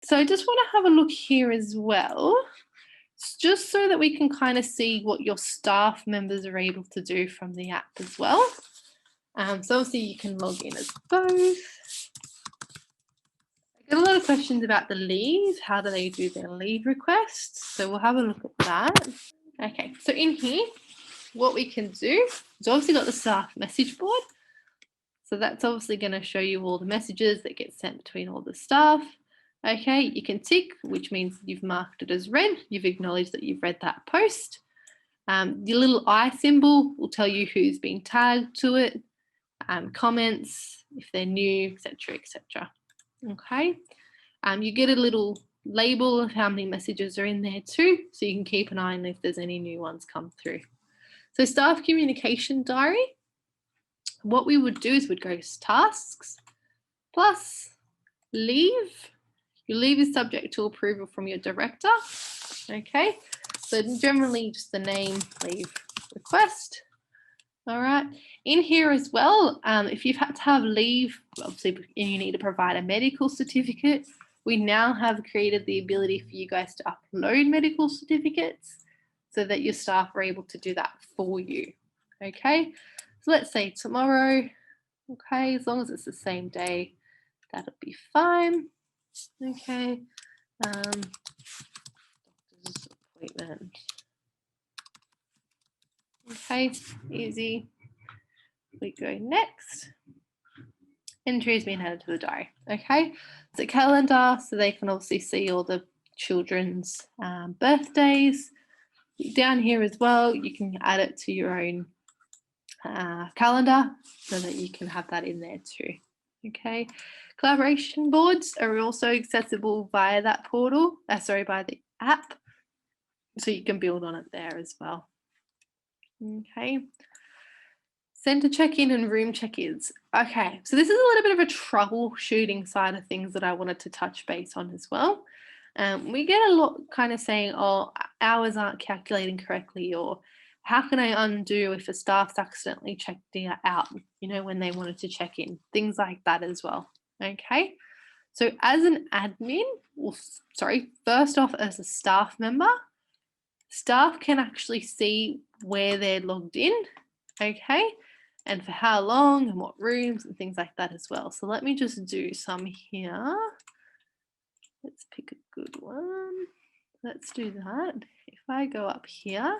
So I just want to have a look here as well, just so that we can kind of see what your staff members are able to do from the app as well. So obviously you can log in as both. I get a lot of questions about the leave. How do they do their leave requests? So we'll have a look at that. Okay, so in here, what we can do is obviously got the staff message board. So that's obviously going to show you all the messages that get sent between all the staff. Okay, you can tick, which means you've marked it as read. You've acknowledged that you've read that post. Your little eye symbol will tell you who's been tagged to it, comments, if they're new, etc., etc. Okay, you get a little label of how many messages are in there too, so you can keep an eye on if there's any new ones come through. So staff communication diary, what we would do is we'd go to tasks plus leave. Your leave is subject to approval from your director. Okay, so generally just the name, leave request. All right, in here as well, if you've had to have leave, obviously you need to provide a medical certificate. We now have created the ability for you guys to upload medical certificates so that your staff are able to do that for you. Okay, so let's say tomorrow, okay, as long as it's the same day, that'll be fine. Okay, doctor's appointment. Okay, easy. We go next. Entry has been added to the diary. Okay, so calendar, so they can obviously see all the children's birthdays. Down here as well, you can add it to your own calendar so that you can have that in there too. Okay, collaboration boards are also accessible via that portal, by the app, so you can build on it there as well. Okay, centre check-in and room check-ins. Okay, so this is a little bit of a troubleshooting side of things that I wanted to touch base on as well. We get a lot kind of saying, oh, hours aren't calculating correctly, or how can I undo if a staff's accidentally checked out, you know, when they wanted to check in, things like that as well. Okay, so as an admin, first off, as a staff member, staff can actually see where they're logged in, okay, and for how long and what rooms and things like that as well. So let me just do some here. Let's pick a good one. Let's do that. If I go up here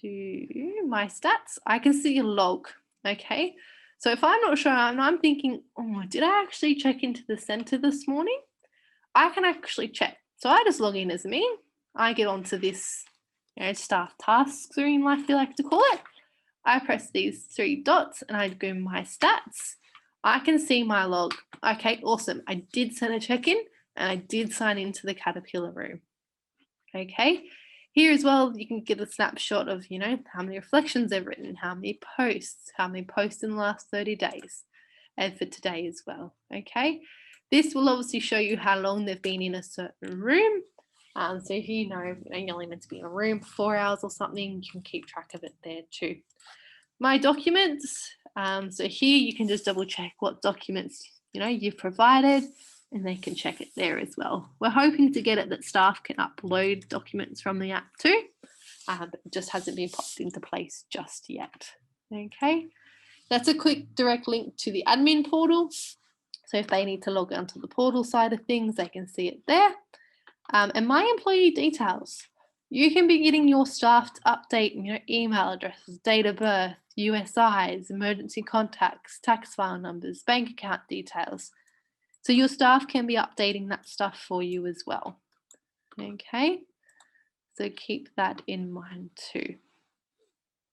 to my stats, I can see a log, okay? So if I'm not sure, I'm thinking, oh, did I actually check into the centre this morning? I can actually check. So I just log in as me. I get onto this, you know, staff task screen, like you like to call it. I press these 3 dots and I go my stats. I can see my log. Okay, awesome. I did send a check-in and I did sign into the Caterpillar room. Okay, here as well, you can get a snapshot of, you know, how many reflections they've written, how many posts in the last 30 days, and for today as well. Okay, this will obviously show you how long they've been in a certain room. So if you know you're only meant to be in a room for 4 hours or something, you can keep track of it there too. My documents, so here you can just double check what documents, you know, you've provided, and they can check it there as well. We're hoping to get it that staff can upload documents from the app too, but it just hasn't been popped into place just yet. Okay, that's a quick direct link to the admin portal. So if they need to log onto the portal side of things, they can see it there. And my employee details. You can be getting your staff to update, you know, email addresses, date of birth, USIs, emergency contacts, tax file numbers, bank account details. So your staff can be updating that stuff for you as well. Okay, so keep that in mind too.